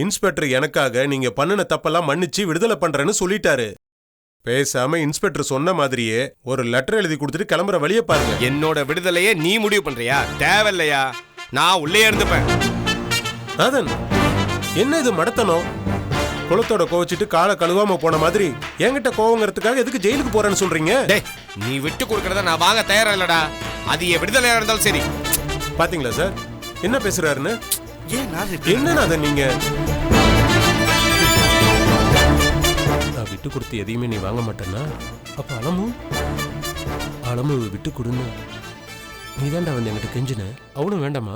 Inspector எனக்காக நீங்க பண்ணின தப்பெல்லாம் மன்னிச்சு விடுதலை பண்றேன்னு சொல்லிட்டாரு. பேசாம இன்ஸ்பெக்டர் சொன்ன மாதிரியே ஒரு லெட்டர் எழுதி கொடுத்துட்டு கிளம்புற வழியை பாருங்க. என்னோட விடுதலையே நீ முடிவு பண்றியா? தேவையில்லையா, நான் உள்ளே இருந்துப்பேன். நாதன், என்ன இது மடத்தனம்? குளத்தோட கோவச்சிட்டு காலை கழுவாம போன மாதிரி என்கிட்ட கோவங்கிறதுக்காக எதுக்கு ஜெயிலுக்கு போறேன்னு சொல்றீங்க? நீ விட்டு கொடுக்கறத நான் வாங்க தயாரா இல்லடா. அது என் விடுதலையா இருந்தாலும் சரி. பாத்தீங்களா சார் என்ன பேசுறாருன்னு? என்ன நாதன் நீங்க விட்டு கொடுத்து எதையுமே நீ வாங்க மாட்டேன்னா அப்ப அலமு விட்டு கொடுன்னு நீ தாண்டா வந்து என்கிட்ட கெஞ்சின. அவனும் வேண்டாமா?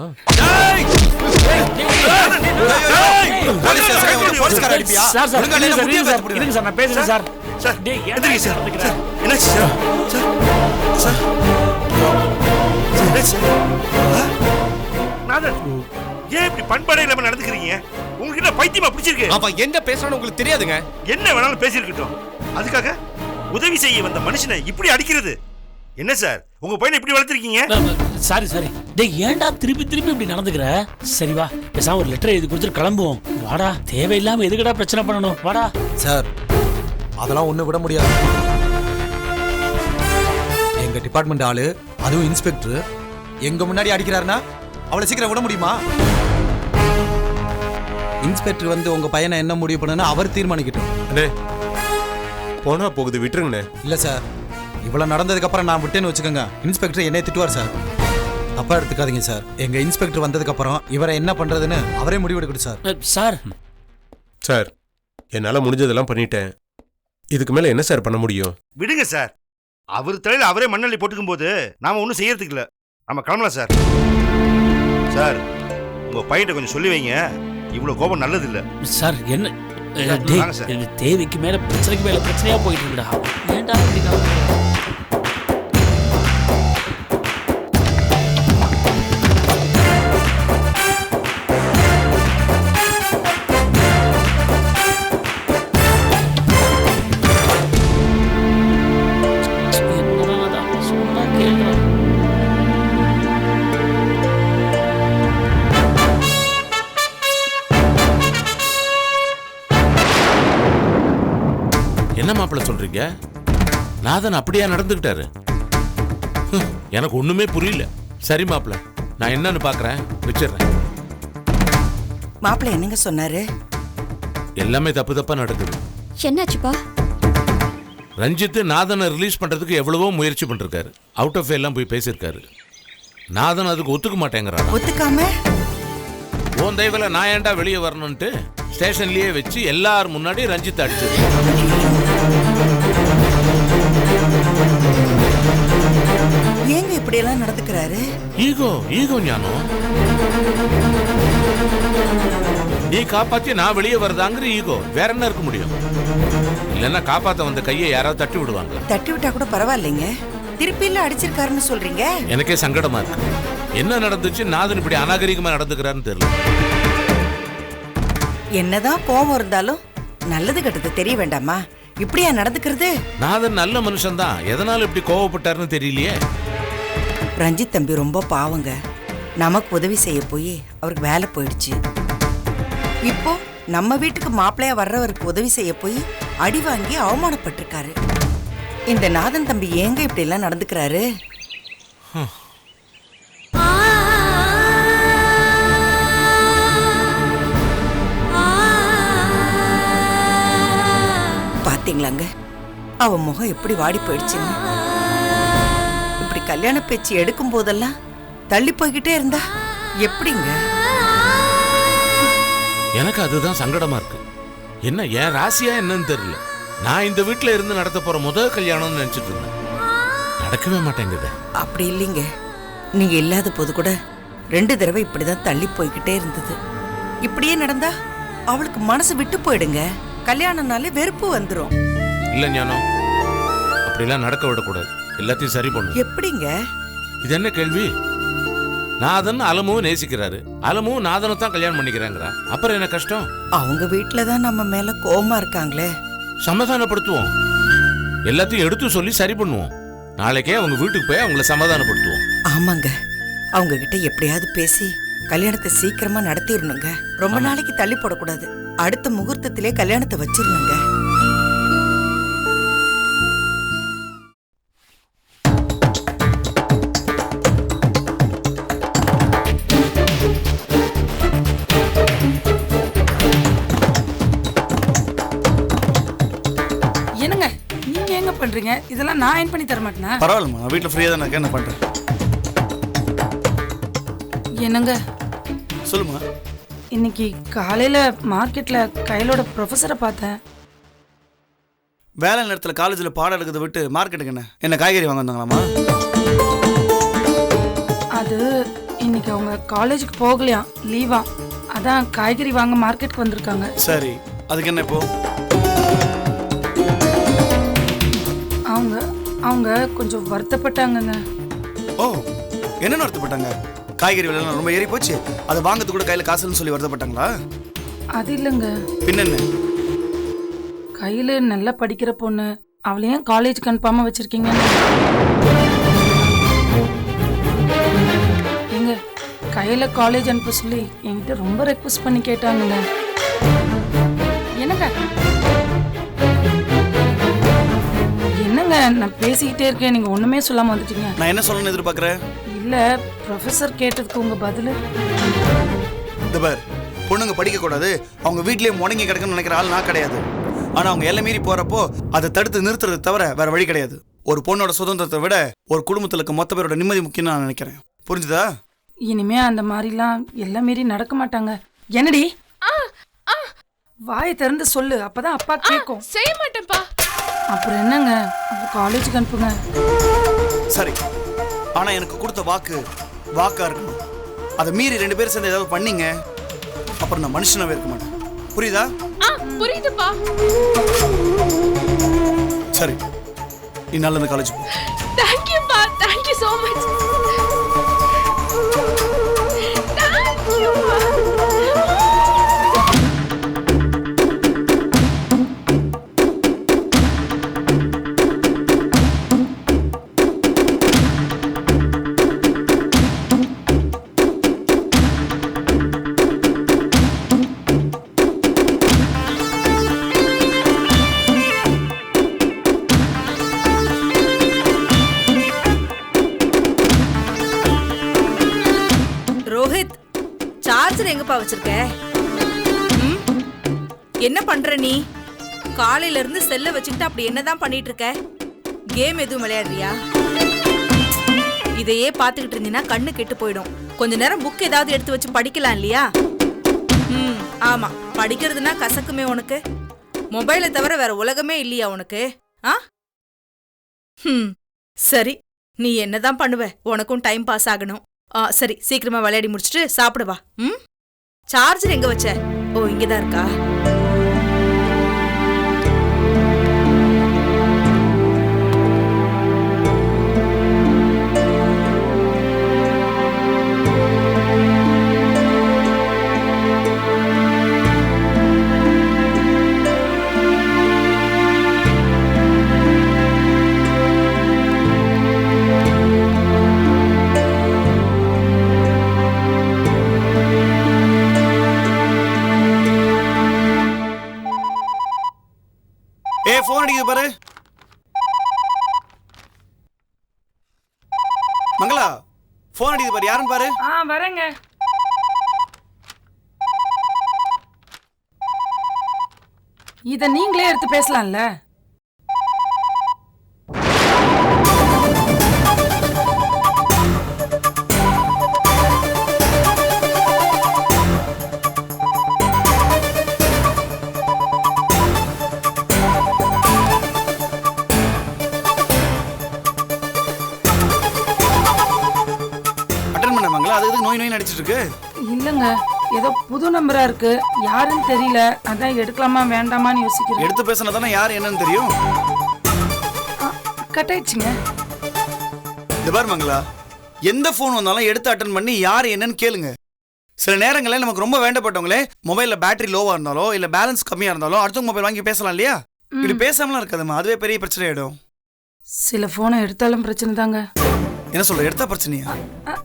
ஏன் இப்படி பண்பாடே இல்லாம நடந்துக்கிறீங்க? உங்ககிட்ட பைத்தியமா பிடிச்சிருக்கு. அவன் என்ன பேசுறான்னு உங்களுக்கு தெரியாதுங்க. என்ன வேணாலும் பேசியிருக்கட்டும், அதுக்காக உதவி செய்ய வந்த மனுஷனை இப்படி அடிக்கிறது என்ன சார்? உங்க பையனை இப்படி வளர்த்திருக்கீங்க. சாரி டேய், ஏன்டா திருப்பி இப்படி நடந்துக்கிற? சரி வா, பேசாம ஒரு லெட்டர் எழுதி கொடுத்துட்டு கிளம்புவோம். வாடா, தேவையில்லாம எதுக்குடா பிரச்சனை பண்ணணும்? வாடா. சார், அதெல்லாம் ஒண்ணு விட முடியாது. எங்க டிபார்ட்மெண்ட் ஆளு, அதுவும் இன்ஸ்பெக்டர் எங்க முன்னாடி அடிக்கிறாருன்னா அவ்வளவு சீக்கிரம் விட முடியுமா? இன்ஸ்பெக்டர் வந்து உங்க பையனை என்ன முடிவு பண்ணனும் அவர் தீர்மானிக்கட்டும். போனா போகுது, விட்டுருங்க. இல்ல சார், இவ்வளவு நடந்ததுக்கு அப்புறம் நான் விட்டேன்னு வச்சுக்கோங்க, இன்ஸ்பெக்டர் என்னை திட்டுவார் சார். தப்பா எடுத்துக்காதீங்க சார். எங்க இன்ஸ்பெக்டர் வந்ததுக்கு அப்புறம் இவரை என்ன பண்றதுன்னு அவரே முடிவெடுக்கட்டும் சார். சார், என்னால முடிஞ்சதெல்லாம் பண்ணிட்டேன். இதுக்கு மேல என்ன சார் பண்ண முடியும்? விடுங்க சார். அவர் தலையில அவரே மண்ணள்ளி போட்டுக்கும் போது நாம ஒன்றும் செய்யறதுக்கு இல்ல. நம்ம கிளம்பலாம் சார். சார், உங்க பையன்கிட்ட கொஞ்சம் சொல்லி வைங்க, இவ்வளவு கோபம் நல்லது இல்ல சார். என்ன தேவைக்கு மேல பிரச்சனைக்கு மேல பிரச்சனையா போயிட்டு இருக்குடா. ஏன்டா என்ன மாப்பிள்ள சொல்றீங்க? நாதன் அப்படியா நடந்துக்கிட்டாரு? எனக்கு ஒண்ணுமே புரியல. சரி மாப்பிள்ள, நான் என்னன்னு பாக்குறேன், வச்சிடுறேன். மாப்பிள்ள என்னங்க சொன்னாரு? எல்லாமே தப்பா நடக்குது. என்னாச்சுப்பா? ரஞ்சித் நாதனை ரிலீஸ் பண்றதுக்கு எவ்வளவோ முயற்சி பண்ணிருக்காரு. அவுட் ஆஃப் எல்லாம் போய் பேசியிருக்காரு. நாதன் அதுக்கு ஒத்துக்க மாட்டேங்கிறான். ஒத்துக்காம உன் தயவுல நான் ஏன்டா வெளியே வரணும்ட்டு ஸ்டேஷன்லயே வச்சு எல்லாரும் முன்னாடி ரஞ்சித் அடிச்சது. ஏங்க இப்படி எல்லாம் நடந்துக்கிறாரு? ஈகோ ஞானம். நீ காப்பாத்தி நான் வெளியே வரதாங்கிற ஈகோ. வேற என்ன இருக்க முடியும்? இல்லன்னா காப்பாத்த வந்த கையை யாராவது தட்டி விடுவாங்க. தட்டி விட்டா கூட பரவாயில்லைங்க, திருப்பி இல்ல அடிச்சிருக்காருன்னு சொல்றீங்க. எனக்கே சங்கடமா இருக்கு. என்ன நடந்துச்சு? நாதன் இப்படி அநாகரிகமா நடந்துக்கிறாருன்னு தெரியல. என்னதான் கோபம் இருந்தாலும் நல்லது கெட்டது தெரிய வேண்டாமா? இப்படியா நடந்துக்கிறது? நாதன் நல்ல மனுஷன் தான், எதனால இப்படி கோவப்பட்டாருன்னு தெரியலையே. ரஞ்சித் தம்பி ரொம்ப பாவங்க. நமக்கு உதவி செய்ய போய் அவருக்கு வேலை போயிடுச்சு. இப்போ நம்ம வீட்டுக்கு மாப்பிள்ளையா வர்றவருக்கு உதவி செய்ய போய் அடி வாங்கி அவமானப்பட்டிருக்காரு. இந்த நாதன் தம்பி ஏங்க இப்படி எல்லாம் நடந்துக்கிறாரு? பாத்தீங்களாங்க அவ முகம் எப்படி வாடி போயிடுச்சுன்னு. இப்படி கல்யாண பேச்சு எடுக்கும் போதெல்லாம் தள்ளி போய்கிட்டே இருந்தா எப்படிங்க? எனக்கு அதுதான் சங்கடமா இருக்கு. என்ன என் ராசியா என்னன்னு தெரியல. நான் இந்த வீட்டுல இருந்து நடத்த போற முதல் கல்யாணம்னு நினைச்சிட்டு இருந்தேன். நடக்கவே மாட்டேங்குது. அப்படி இல்லைங்க, நீங்க இல்லாத போது கூட 2 தடவை இப்படிதான் தள்ளி போய்கிட்டே இருந்தது. இப்படியே நடந்தா அவளுக்கு மனசு விட்டு போயிடுங்க. கல்யாணம்னாலே வெறுப்பு வந்துரும். இல்ல ஞானம், அப்படிலாம் நடக்க விடக்கூடாது. எல்லாத்தையும் சரி பண்ணும். எப்படிங்க? இது என்ன கேள்வி? நாதன் அலமும் நேசிக்கிறாரு, அலமும் நாதனை தான் கல்யாணம் பண்ணிக்கிறாங்கிறா. அப்புறம் என்ன கஷ்டம்? அவங்க வீட்டுலதான் நம்ம மேல கோவமா இருக்காங்களே. சமாதானப்படுத்துவோம். எல்லாத்தையும் எடுத்து சொல்லி சரி பண்ணுவோம். நாளைக்கே அவங்க வீட்டுக்கு போய் அவங்கள சமாதானப்படுத்துவோம். ஆமாங்க, அவங்க கிட்ட எப்படியாவது பேசி கல்யாணத்தை சீக்கிரமா நடத்திடணுங்க. ரொம்ப நாளைக்கு தள்ளி போடக்கூடாது. அடுத்த முகூர்த்தத்திலே கல்யாணத்தை வச்சிடணுங்க. என்னங்க நீங்க எங்க பண்றீங்க? இதெல்லாம் நான் ஏன் பண்ணி தர மாட்டேனா? பரவாயில்லம்மா, நான் வீட்டில் ஃப்ரீயாக தான் இருக்கேன். என்ன பண்ணுறேன் என்னங்க சொல்லுமா. இன்னைக்கு காலையில மார்க்கெட்ல கையிலோட ப்ரொஃபஸரை பார்த்தேன். வேலை நேரத்தில் காலேஜில் பாடம் எடுக்கிறத விட்டு மார்க்கெட்டுக்கு என்ன காய்கறி வாங்க வந்தாங்களாம்மா? அது இன்னைக்கு அவங்க காலேஜுக்கு போகலையாம், லீவா. அதான் காய்கறி வாங்க மார்க்கெட்டுக்கு வந்திருக்காங்க. சரி, அதுக்கு என்ன இப்போ? அவங்க அவங்க கொஞ்சம் வருத்தப்பட்டாங்கங்க. ஓ, என்னென்ன வருத்தப்பட்டாங்க? காய்கறி விலைலாம் ரொம்ப ஏறி போச்சு, அதை வாங்கிறது கூட கையில் காசுன்னு சொல்லி வருத்தப்பட்டாங்களா? அது இல்லைங்க, பின்னென்ன? கையில நல்லா படிக்கிற பொண்ணு, அவளை ஏன் காலேஜுக்கு அனுப்பாம வச்சிருக்கீங்க? எங்க கையில காலேஜ் அனுப்ப சொல்லி என்கிட்ட ரொம்ப ரெக்வஸ்ட் பண்ணி கேட்டாங்க. என்னங்க என்னங்க நான் பேசிக்கிட்டே இருக்கேன், நீங்க ஒண்ணுமே சொல்லாம வந்துட்டீங்க. நான் என்ன சொல்லணும்னு எதிர்பார்க்குறேன்? இல்ல ப்ரொஃபசர் கேட்டதுக்கு உங்க பதில். இந்த பார், பொண்ணுங்க படிக்கக்கூடாது, அவங்க வீட்லேயே முடங்கி கிடக்குன்னு நினைக்கிற ஆள் நான் கிடையாது. ஆனால் அவங்க எல்லாம் மீறி போகிறப்போ அதை தடுத்து நிறுத்துறது தவிர வேற வழி கிடையாது. ஒரு பொண்ணோட சுதந்திரத்தை விட ஒரு குடும்பத்தில் இருக்க மொத்த பேரோட நிம்மதி முக்கியம் நான் நினைக்கிறேன். புரிஞ்சுதா? இனிமே அந்த மாதிரிலாம் எல்லாம் மீறி நடக்க மாட்டாங்க. என்னடி வாயை திறந்து சொல்லு, அப்பதான் அப்பா கேட்கும். செய்ய மாட்டேன்ப்பா. அப்புறம் என்னங்க, அப்ப காலேஜுக்கு அனுப்புங்க. சரி, ஆனால் எனக்கு கொடுத்த வாக்கா இருக்கணும். அதை மீறி 2 பேரும் சேர்ந்து ஏதாவது பண்ணீங்க, அப்புறம் நான் மனுஷனாவே இருக்க மாட்டேன். புரியுதா? புரியுதுப்பா. சரி, நீ நல்ல இந்த காலேஜ் போ. Thank you பா. Thank you so much. Thank you பா. ரோஹித், சார்ஜர் எங்கப்பா வச்சிருக்க? என்ன பண்ற நீ? காலையில இருந்து செல்ல வச்சுக்கிட்டு அப்படி என்னதான் பண்ணிட்டு இருக்க? கேம் எதுவும் விளையாடுறியா? இதையே பாத்துக்கிட்டு இருந்தீங்கன்னா கண்ணு கெட்டு போயிடும். கொஞ்ச நேரம் புக் ஏதாவது எடுத்து வச்சு படிக்கலாம் இல்லையா? ஆமா, படிக்கிறதுனா கசக்குமே உனக்கு. மொபைலை தவிர வேற உலகமே இல்லையா உனக்கு? சரி, நீ என்னதான் பண்ணுவ? உனக்கும் டைம் பாஸ் ஆகணும். சரி, சீக்கிரமா விளையாடி முடிச்சுட்டு சாப்பிடுவா. சார்ஜர் எங்க வச்ச? ஓ, இங்கதான் இருக்கா? ஃபோன் அடிக்குது பாரு. மங்களா, ஃபோன் அடிக்குது பாரு, யாருன்னு பாரு. வரேங்க. இத நீங்களே எடுத்து பேசலாம்ல. இல்லங்க, ஏதோ புது நம்பரா இருக்கு, யாருன்னு தெரியல, அதான் எடுக்கலாமா வேண்டாமான்னு யோசிக்கிறேன். எடுத்து பேசினா தானே யார் என்னன்னு தெரியும். கட் ஆயிடுச்சுங்க. இந்த பாரு மங்களா, எந்த போன் வந்தாலும் எடுத்து அட்டன் பண்ணி யார் என்னன்னு கேளுங்க. சில நேரங்களில் நமக்கு ரொம்ப வேண்டப்பட்டவங்களே மொபைல்ல பேட்டரி லோவா இருந்தாலோ இல்ல பேலன்ஸ் கம்மியா இருந்தாலோ அடுத்த மொபைல் வாங்கி பேசலாம் இல்லையா? இப்படி பேசாமலாம் இருக்காதுமா, அதுவே பெரிய பிரச்சனை ஆயிடும். சில போனை எடுத்தாலும் பிரச்சனை தாங்க. என்ன சொல்ற, எடுத்தா பிரச்சனையா?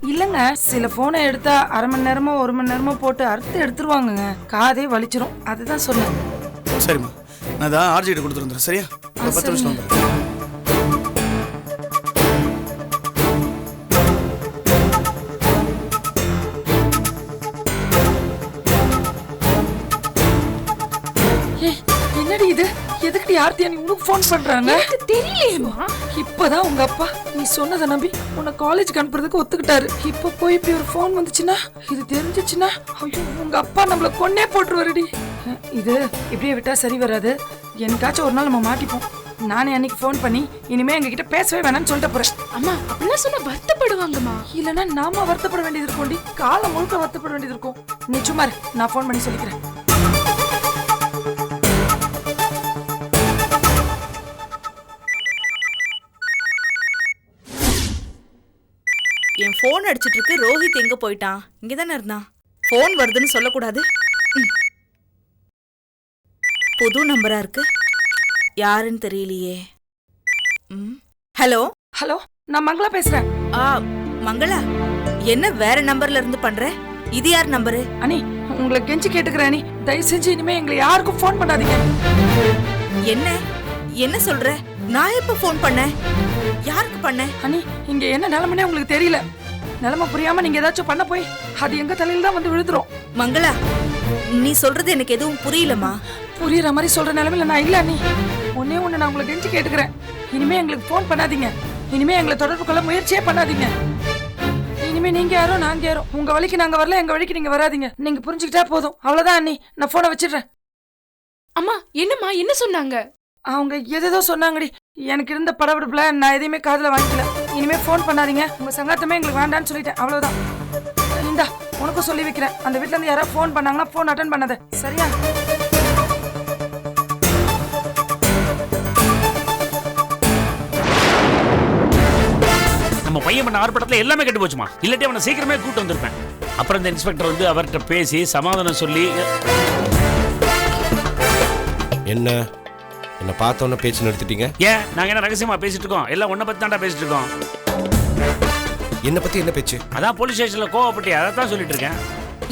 இல்லைங்க, சில போனை எடுத்தா அரை மணி நேரமோ 1 மணி நேரமோ போட்டு அறுத்து எடுத்துருவாங்கங்க. காதே வலிச்சிரும், அதுதான் சொன்னேன். சரிம்மா, நான் தான் ஆர்ஜி கிட்ட கொடுத்துருந்தேன். சரியா? ஒரு 10 நிமிஷம் வந்துடுறேன். என்னடி இது? எதுக்கு ஆர்த்தியா நீ உனக்கு ஃபோன் பண்றாங்க? எனக்கு தெரியலையேம்மா. இப்பதான் உங்க அப்பா நீ சொன்னதை நம்பி உன்னை காலேஜுக்கு அனுப்புறதுக்கு ஒத்துக்கிட்டாரு. இப்ப போய் இப்படி ஒரு ஃபோன் வந்துச்சுன்னா, இது தெரிஞ்சிச்சுன்னா, ஐயோ உங்க அப்பா நம்மள கொன்னே போட்டுருவாருடி. இது இப்படியே விட்டா சரி வராது. என்னைக்காச்சும் ஒரு நாள் நம்ம மாட்டிப்போம். நானே அன்னைக்கு ஃபோன் பண்ணி இனிமே எங்ககிட்ட பேசவே வேணாம்னு சொல்லிட்டு போறேன். அம்மா அப்படிலாம் சொன்னா வருத்தப்படுவாங்கம்மா. இல்லைன்னா நாம வருத்தப்பட வேண்டியது இருக்கும்டி. காலம் முழுக்க வருத்தப்பட வேண்டியது இருக்கும். நீ சும்மா இரு, நான் ஃபோன் பண்ணி சொல்லிக்கிறேன். என் போன் அடிச்சிட்டு இருக்கு. ரோஹித் எங்க போயிட்டான்? இங்க தானே இருந்தான். போன் வருதுன்னு சொல்லக்கூடாது. புது நம்பரா இருக்கு, யாருன்னு தெரியலையே. ஹலோ ஹலோ, நான் மங்களா பேசுறேன். மங்களா, என்ன வேற நம்பர்ல இருந்து பண்ற? இது யார் நம்பரு? அனி, உங்களை கெஞ்சி கேட்டுக்கிறேன் அனி, தயவு செஞ்சு இனிமே எங்களை யாருக்கும் ஃபோன் பண்ணாதீங்க. என்ன என்ன சொல்ற? நான் எப்ப ஃபோன் பண்ணேன்? யாருக்கு பண்ண? அனி, இங்க என்ன நிலைமைனே உங்களுக்கு தெரியல. நிலைமை புரியாம நீங்க ஏதாச்சும் பண்ண போய் அது எங்க தலையில தான் வந்து விழுதுரும். மங்களா, நீ சொல்றது எனக்கு எதுவும் புரியலமா. புரியுற மாதிரி சொல்ற நிலைமையில நான் இல்ல அனி. ஒன்னே ஒண்ணு நான் உங்களை கெஞ்சி கேட்டுக்கிறேன். இனிமே எங்களுக்கு ஃபோன் பண்ணாதீங்க. இனிமே எங்களை தொடர்பு கொள்ள முயற்சியே பண்ணாதீங்க. இனிமே நீங்க யாரோ நாங்க யாரோ. உங்க வழிக்கு நாங்க வரல, எங்க வழிக்கு நீங்க வராதீங்க. நீங்க புரிஞ்சுக்கிட்டா போதும். அவ்வளவுதான் அண்ணி, நான் போனை வச்சிடுறேன். அம்மா என்னம்மா, என்ன சொன்னாங்க? அவங்க எதோ சொன்னாங்கடி. எனக்கு இருந்த படபடப்புல நான் எதையுமே காதுல வாங்கிக்கல. இனிமே ஃபோன் பண்ணாதீங்க, உங்க சங்காத்தமே எங்களுக்கு வேண்டான்னு சொல்லிட்டேன். அவ்வளவுதான். இந்தா உனக்கும் சொல்லி வைக்கிறேன். அந்த வீட்டுல இருந்து யாராவது ஃபோன் பண்ணாங்கன்னா ஃபோன் அட்டன் பண்ணாத, சரியா? நம்ம பையன் பண்ண ஆர்ப்பாட்டத்தில் எல்லாமே கெட்டு போச்சுமா. இல்லாட்டி அவனை சீக்கிரமே கூட்டு வந்திருப்பேன். அப்புறம் இந்த இன்ஸ்பெக்டர் வந்து அவர்கிட்ட பேசி சமாதானம் சொல்லி. என்ன பார்த்தோன்னே பேச்சு நிறுத்திட்டீங்க? ஏன் நாங்க என்ன ரகசியமா பேசிட்டு இருக்கோம்? எல்லாம் உன்னை பத்தி தான்டா பேசிட்டு இருக்கோம். என்ன பத்தி என்ன பேச்சு? அதான் போலீஸ் ஸ்டேஷன்ல கோவப்பட்டி அதான் சொல்லிட்டு இருக்கேன்.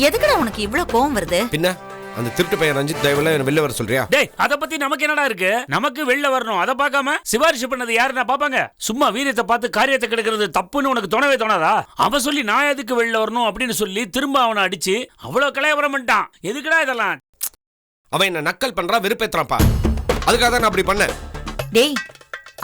எதுக்குடா உனக்கு இவ்வளவு கோவம் வருது? பின்ன அந்த திருட்டு பையன் ரஞ்சித் தயவுல என்ன வெளில வர சொல்றியா? டேய், அத பத்தி நமக்கு என்னடா இருக்கு? நமக்கு வெளில வரணும். அத பார்க்காம சிபாரிசு பண்ணது யாருன்னா பாப்பாங்க? சும்மா வீரியத்தை பார்த்து காரியத்தை கெடுக்கிறது தப்புன்னு உனக்கு தோணவே தோணாதா? அவன் சொல்லி நான் எதுக்கு வெளில வரணும் அப்படின்னு சொல்லி திரும்ப அவனை அடிச்சு அவ்வளவு கலையவரம் பண்ணிட்டான். எதுக்குடா இதெல்லாம்? அவன் என்ன நக்கல் பண்றான், வெறுப்பேத்துறான்ப்பா. அதுக்காக தான் நான் அப்படி பண்ணேன். டேய்,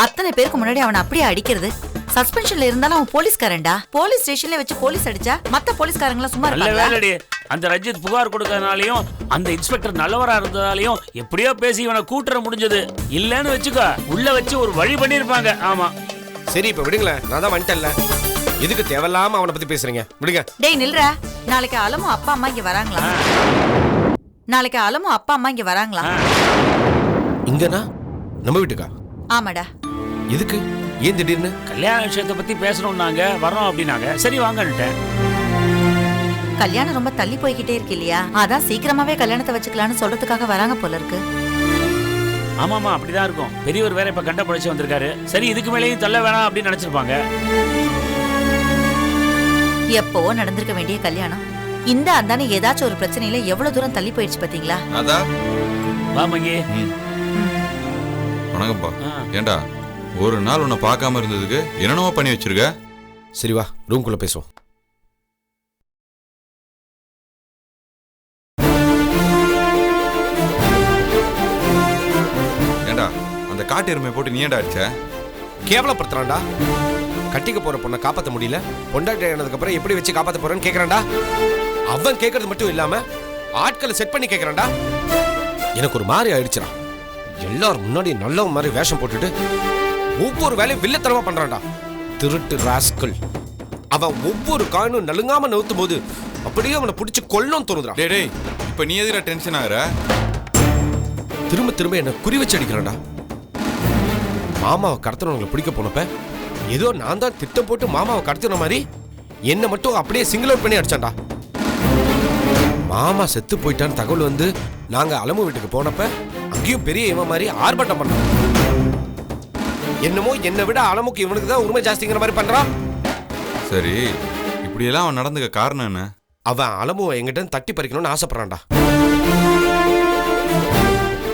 அத்தனை பேருக்கு முன்னாடி அவனை அப்படியே அடிக்கிறது? சஸ்பென்ஷன்ல இருந்தாலும் அவன் போலீஸ்காரன்டா. போலீஸ் ஸ்டேஷன்ல வச்சு போலீஸ் அடிச்சா மத்த போலீஸ்காரங்க சும்மா இருப்பாங்களா? அந்த ரஞ்சித் புகார் கொடுக்கறதுனாலயும் அந்த இன்ஸ்பெக்டர் நல்லவரா இருந்ததாலையும் எப்படியோ பேசி இவனை கூட்டுற முடிஞ்சது. இல்லன்னு வச்சுக்கோ, உள்ள வச்சு ஒரு வழி பண்ணிருப்பாங்க. ஆமா, சரி இப்ப விடுங்களேன், நான் தான் வந்துட்டேன்ல. எதுக்கு தேவையில்லாம அவனை பத்தி பேசுறீங்க? விடுங்க. டேய் நில்றா. நாளைக்கு அலமும் அப்பா அம்மா இங்க வராங்களா? நாளைக்கு அலமும் அப்பா அம்மா இங்க வராங்களா? இங்கனா நம்ம வீட்டுக்கா? ஆமாடா. எதுக்கு? ஏன் திடீர்னு? கல்யாண விஷயத்தை பத்தி பேசணும், நாங்க வரோம் அப்படின்னாங்க. சரி வாங்கன்னுட்டேன். கல்யாணம் ரொம்ப தள்ளி போய்கிட்டே இருக்கு இல்லையா, அதான் சீக்கிரமாவே கல்யாணத்தை வச்சுக்கலாம்னு சொல்றதுக்காக வராங்க போல இருக்கு. ஆமாமா, அப்படிதான் இருக்கும். பெரியவர் வேற இப்ப கண்ட படிச்சு வந்திருக்காரு. சரி இதுக்கு மேலேயும் தள்ள வேணாம் அப்படின்னு நினைச்சிருப்பாங்க. எப்பவோ நடந்திருக்க வேண்டிய கல்யாணம் இந்த அந்தானே ஏதாச்சும் ஒரு பிரச்சனையில எவ்வளவு தூரம் தள்ளி போயிடுச்சு பாத்தீங்களா? வாமங்கி. வணக்கம்ப்பா. ஏண்டா ஒரு நாள் உன்னை பார்க்காம இருந்ததுக்கு என்னென்னவோ பண்ணி வச்சிருக்க? சரி வா, ரூம்குள்ள பேசுவோம். ஏண்டா அந்த காட்டு எருமை போட்டு நீ ஏண்டா அடிச்ச? கேவலப்படுத்துறான்டா. கட்டிக்க போற பொண்ணை காப்பாற்ற முடியல, பொண்டாட்டி ஆனதுக்கு அப்புறம் எப்படி வச்சு காப்பாற்ற போறேன்னு கேக்குறான்டா. அவன் கேட்கறது மட்டும் இல்லாம ஆட்களை செட் பண்ணி கேக்குறான்டா. எனக்கு ஒரு மாதிரி ஆயிடுச்சுடா. எல்லாரும் முன்னாடி நல்லவன் மாதிரி வேஷம் போட்டுட்டு ஒவ்வொரு வேலையும் வில்லத்தனமா பண்றான்டா. திருட்டு ராஸ்கல். அவன் ஒவ்வொரு காயினும் நலுங்காம நவுத்தும் போது அப்படியே அவனை பிடிச்சி கொல்லணும் தோணுதுடா. டேய், இப்ப நீ எதுல டென்ஷன் ஆகுற? திரும்ப திரும்ப என்ன குறி வச்சு அடிக்கிறான்டா. மாமாவை கடத்தினவங்களை பிடிக்க போனப்ப ஏதோ நான் தான் திட்டம் போட்டு மாமாவை கடத்தின மாதிரி என்ன மட்டும் அப்படியே சிங்கிள் அவுட் பண்ணி அடிச்சான்டா. மாமா செத்து போயிட்டான்னு தகவல் வந்து நாங்க அலமு வீட்டுக்கு போனப்ப அங்கேயும் பெரிய இவன் மாதிரி ஆர்ப்பாட்டம் பண்ணான். என்னமோ என்னை விட அலமுக்கு இவனுக்கு தான் உரிமை ஜாஸ்திங்கிற மாதிரி பண்றான். சரி இப்படியெல்லாம் அவன் நடந்துக்க காரணம் என்ன? அவன் அலமுவை எங்கிட்ட இருந்து தட்டி பறிக்கணும்னு ஆசைப்படுறான்டா.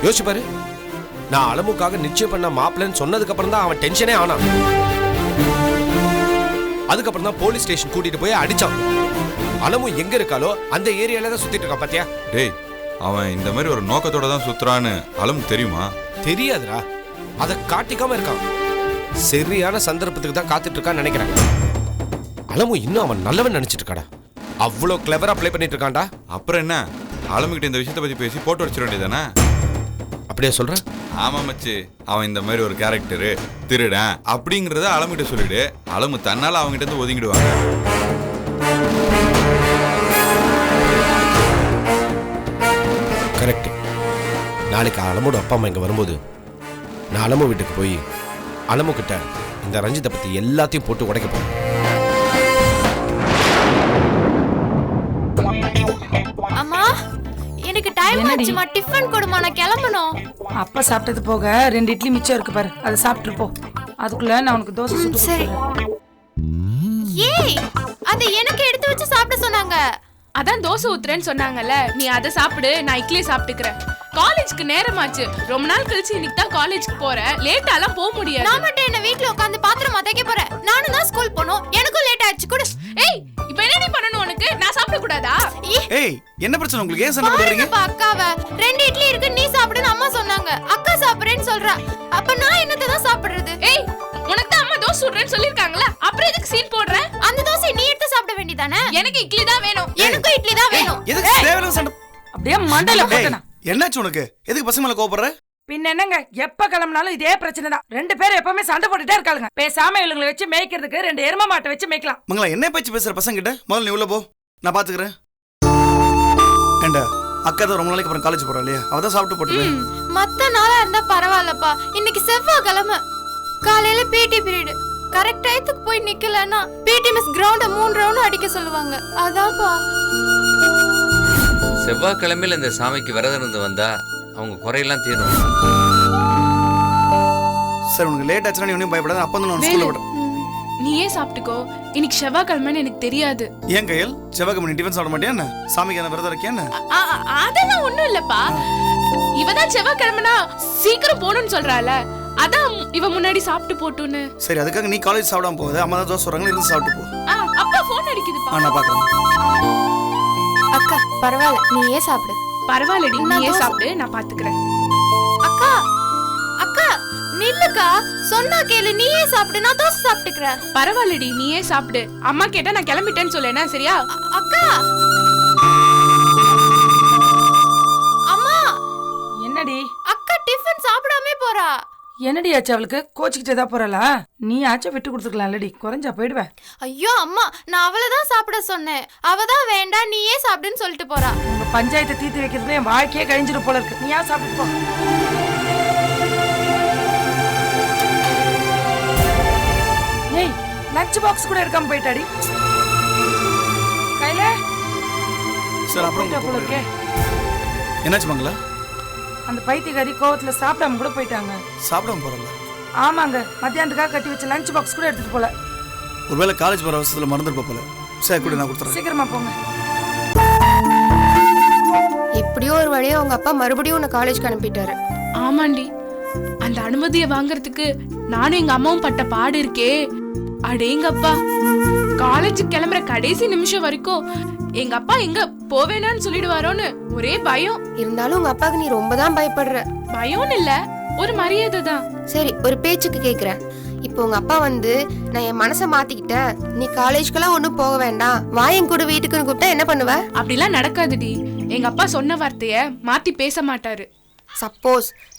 யோசிச்சு பாரு, நான் அலமுக்காக நிச்சயம் பண்ண மாப்பிள்ளைன்னு சொன்னதுக்கு அப்புறம் தான் அவன் டென்ஷனே ஆனான். அதுக்கப்புறம் தான் போலீஸ் ஸ்டேஷன் கூட்டிட்டு போய் அடிச்சான். அலமு எங்க இருக்காலோ அந்த ஏரியால தான் சுத்திட்டு இருக்கான் பாத்தியா? டேய், அவன் இந்த மாதிரி ஒரு நோக்கத்தோட தான் சுத்துறான்னு அலமுக்கு தெரியுமா? தெரியாதுடா, அதை காட்டிக்காம இருக்கான். சரியான சந்தர்ப்பத்துக்கு தான் காத்துட்டு இருக்கான்னு நினைக்கிறேன். அலமு இன்னும் அவன் நல்லவன் நினைச்சிட்டு இருக்காடா. அவ்வளோ கிளவரா ப்ளே பண்ணிட்டு இருக்கான்டா. அப்புறம் என்ன, அலமுகிட்ட இந்த விஷயத்தை பத்தி பேசி போட்டு வச்சிட வேண்டியதானே? அப்படியே சொல்றேன். ஆமா மச்சி, அவன் இந்த மாதிரி ஒரு கேரக்டரு, திருடன் அப்படிங்கறத அலமுகிட்ட சொல்லிடு. அலமு தன்னால அவங்ககிட்ட இருந்து ஒதுங்கிடுவாங்க. கரெக்ட். நாளைக்கு அலமோட அப்பா அம்மா இங்க வரும்போது நான் அலமு வீட்டுக்கு போய் அலமு கிட்ட இந்த ரஞ்சித்தை பத்தி எல்லாத்தையும் போட்டு உடைக்க போறேன். அம்மா எனக்கு டைம் ஆச்சுமா, டிஃபன் கொடுமா, நான் கிளம்பணும். அப்பா சாப்பிட்டது போக 2 இட்லி மிச்சம் இருக்கு பாரு, அதை சாப்பிட்டு போ. அதுக்குள்ள நான் உனக்கு தோசை சுட்டு சரி. ஏய், அது எனக்கு எடுத்து வச்சு சாப்பிட சொன்னாங்க. அதான் தோசை ஊத்துறேன்னு சொன்னாங்கல்ல, நீ அதை சாப்பிடு, நான் இட்லியை சாப்பிட்டுக்கிறேன். காலேஜ்க்கு நேரமாச்சு, ரொம்ப நாள் கழிச்சு இன்னைக்கு தான் காலேஜ்க்கு போறேன். லேட்டாலாம் போக முடியாது. நான் மட்டும் என்ன வீட்ல உட்கார்ந்து பாத்திரம் மதக்க போறேன். நானும் தான் ஸ்கூல் போணும், எனக்கும் லேட் ஆச்சு கூட. ஏய், இப்போ என்ன பண்ணணும் உனக்கு? நான் சாப்பிட கூடாதா? ஏய், என்ன பிரச்சனை உங்களுக்கு? ஏன் சண்டை போடுறீங்க? அக்காவ 2 இட்லி இருக்கு, நீ சாப்பிடுன்னு அம்மா சொன்னாங்க. அக்கா சாப்பிடுறேன்னு சொல்றா, அப்ப நான் என்னத்தை தான் சாப்பிடுறது? ஏய், உனக்கு தான் அம்மா தோசை சுடுறேன்னு சொல்லிருக்காங்கல, அப்புறம் எதுக்கு சீன் போடுற? அந்த தோசை நீ எடுத்து சாப்பிட வேண்டியதானே? எனக்கு இட்லி தான் வேணும். எனக்கும் இட்லி தான் வேணும். எதுக்கு தேவையில்லாம சண்டை? அப்படியே மண்டல போட்டனா. என்னாச்சு உனக்கு? எதுக்கு பசங்க மேல கோபப்படுற? பின்ன என்னங்க, எப்ப கிளம்பினாலும் இதே பிரச்சனை தான். 2 பேரும் எப்பவுமே சண்டை போட்டுட்டே இருக்காங்க. பேசாம இவங்களை வச்சு மேய்க்கிறதுக்கு 2 எரும மாட்டை வச்சு மேய்க்கலாம். மங்களா, என்ன பேச்சு பேசுற பசங்க கிட்ட? முதல்ல நீ உள்ள போ, நான் பாத்துக்கிறேன். ஏண்டா, அக்கா தான் ரொம்ப நாளைக்கு அப்புறம் காலேஜ் போறா இல்லையா? அவ தான் சாப்பிட்டு போட்டு. மத்த நாளா இருந்தா பரவாயில்லப்பா, இன்னைக்கு செவ்வாய்க்கிழமை. காலையில பிடி பீரியட், கரெக்ட் டைத்துக்கு போய் நிக்கலன்னா பிடி மிஸ் கிரவுண்ட 3 ரவுண்ட் அடிக்க சொல்லுவாங்க. அதான்ப்பா. செவ்வாய்க்கிழமையில இந்த சாமிக்கு விரதம் இருந்து வந்தா அவங்க குறையெல்லாம் தீரும். சார், உனக்கு லேட் ஆச்சுன்னா நீ ஒன்றும் பயப்படாத. அப்போ நான் ஸ்கூல்ல விட. நீயே சாப்பிட்டுக்கோ, இன்னைக்கு செவ்வாய்க்கிழமைன்னு எனக்கு தெரியாது. ஏன் கையல், செவ்வாய்க்கிழமை டிஃபன் சாப்பிட மாட்டியா என்ன? சாமிக்கு என்ன விரதம் இருக்கியா என்ன? அதெல்லாம் ஒண்ணும் இல்லப்பா. இவதான் செவ்வாய்க்கிழமைனா சீக்கிரம் போகணும்னு சொல்றால, அதான் இவ முன்னாடி சாப்பிட்டு போட்டுன்னு. சரி, அதுக்காக நீ காலேஜ் சாப்பிடாம போகுது. அம்மா தான் தோசை சொல்றாங்க, இருந்து சாப்பிட்டு போ. அப்பா போன் அடிக்குதுப்பா. நான் பாக்குறேன். அக்கா பரவாயில்ல, நீயே சாப்பிடு. பரவாயில்லடி, நீயே சாப்பிடு, நான் பாத்துக்கிறேன். அக்கா அக்கா நில்லுக்கா, சொன்னா கேளு, நீயே சாப்பிடு, நான் தோசை சாப்பிட்டுக்கிறேன். பரவாயில்லடி, நீயே சாப்பிடு. அம்மா கேட்டா நான் கிளம்பிட்டேன்னு சொல்லேனா, சரியா? அக்கா. அம்மா. என்னடி? அக்கா டிஃபன் சாப்பிடாம போறா. என்னடி ஆச்சு அவளுக்கு? கோச்சிக்கிட்டே தான் போறாளா? நீ ஆச்சா விட்டு கொடுத்துக்கலாம்லடி, குறைஞ்சா போயிடுவேன். ஐயோ அம்மா, நான் அவளதான் சாப்பிட சொன்னேன். அவதான் வேண்டாம், நீயே சாப்பிடுன்னு சொல்லிட்டு போறா. உங்க பஞ்சாயத்தை தீர்த்து வைக்கிறதுல என் வாழ்க்கையே கழிஞ்சிடும் போல இருக்கு. நீ ஏன் சாப்பிட்டு போ. ஏய், லஞ்ச் பாக்ஸ் கூட எடுக்காம போயிட்டாடி. கையில சார், அப்புறம் போல இருக்கே. என்னாச்சு மங்களா? அந்த பைத்தியக்காரி கோவத்துல சாப்பிடாம கூட போயிட்டாங்க. சாப்பிடாம போறல? ஆமாங்க, மத்தியானத்துக்காக கட்டி வச்ச லஞ்ச் பாக்ஸ் கூட எடுத்துட்டு போல. ஒருவேளை காலேஜ் போற அவசரத்துல மறந்துட்டு போல. சரி, கூட நான் கொடுத்துறேன். சீக்கிரமா போங்க. எப்படியோ ஒரு வழியா அவங்க அப்பா மறுபடியும் உன்னை காலேஜ்க்கு அனுப்பிட்டாரு. ஆமாண்டி, அந்த அனுமதியை வாங்குறதுக்கு நானும் எங்க அம்மாவும் பட்ட பாடு இருக்கே. அடேங்கப்பா, காலேஜுக்கு கிளம்புற கடைசி நிமிஷம் வரைக்கும் எங்க அப்பா எங்க போவேனான்னு சொல்லிடுவாரோன்னு ஒரே பயம். இருந்தாலும் உங்க அப்பாக்கு நீ ரொம்ப தான் பயப்படுற. பயம் இல்ல, ஒரு மரியாதை தான். சரி, ஒரு பேச்சுக்கு கேக்குறேன். இப்போ உங்க அப்பா வந்து நான் என் மனசை மாத்திக்கிட்டேன், நீ காலேஜ்க்கெல்லாம் ஒன்னும் போக வேண்டாம், வாயன் கூட வீட்டுக்குன்னு கூப்பிட்டா என்ன பண்ணுவ? அப்படிலாம் நடக்காதுடி. எங்க அப்பா சொன்ன வார்த்தைய மாத்தி பேச மாட்டாரு.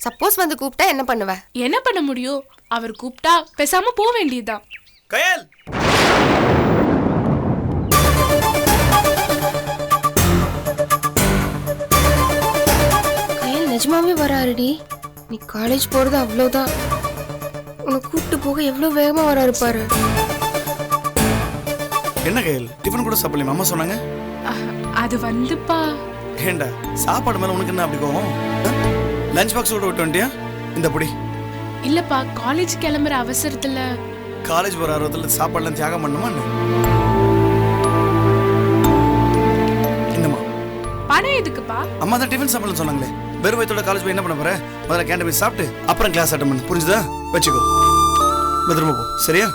சப்போஸ் வந்து கூப்பிட்டா என்ன பண்ணுவ? என்ன பண்ண முடியும்? அவர் கூப்பிட்டா பேசாம போக வேண்டியதுதான். கையல், நிஜமாவே வராருடி. நீ காலேஜ் போறது அவ்வளவுதான், உன்னை கூப்பிட்டு போக எவ்வளவு வேகமா வராரு பாரு. என்ன கையல், டிஃபன் கூட சாப்பிடல அம்மா சொன்னாங்க? அது வந்துப்பா. ஏண்டா, சாப்பாடு மேல உனக்கு என்ன அப்படி கோவம்? லஞ்ச் பாக்ஸ் கூட விட்டு வந்துட்டியா? இந்த பொடி. இல்லப்பா, காலேஜ் கிளம்புற அவசரத்துல காலேஜ் போற ஆர்வத்தில் சாப்பாடுலாம் தியாகம் பண்ணுமா என்ன? என்னம்மா பணம் எதுக்குப்பா? அம்மா தான் டிஃபன் சாப்பிடலாம் சொன்னாங்களே. வெறும் வயித்தோட காலேஜ் போய் என்ன பண்ண போற? முதல்ல கேண்டீன் போய் சாப்பிட்டு அப்புறம் கிளாஸ் அட்டன் பண்ணு. புரிஞ்சுதா? வச்சுக்கோ. பத்திரமா போ. சரியா?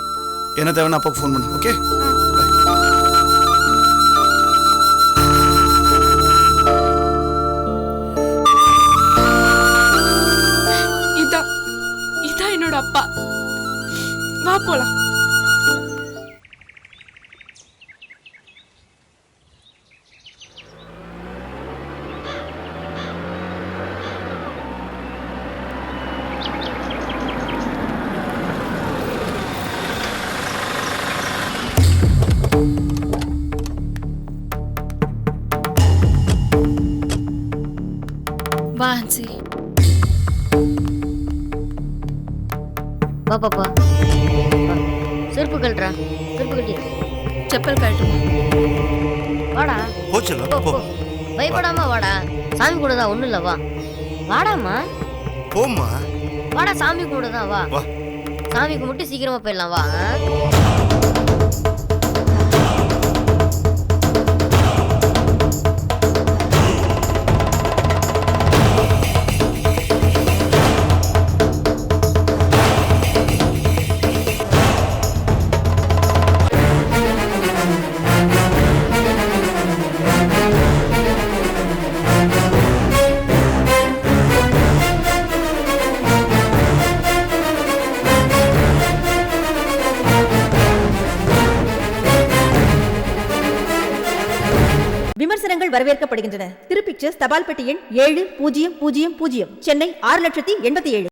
என்ன தேவைன்னு அப்பாவுக்கு ஃபோன் பண்ணு. ஓகே? இதான் என்னோட அப்பா. வா போலாம். வாஞ்சி வா பாப்பா. செருப்பு கழட்டுறா. செருப்பு கட்டி செப்பல் கழட்டு. வாடா. போச்சல போ. பயப்படாம வாடா. சாமி கூட தான் ஒண்ணும் இல்ல. வா வாடாமா. போம்மா. வாடா சாமி கூட தான். வா வா. சாமி கும்பிட்டு சீக்கிரமா போயிடலாம். வா. விமர்சனங்கள் வரவேற்கப்படுகின்றன. திரு பிக்சர்ஸ், தபால் பெட்டி எண் 7000, சென்னை 6,87,000.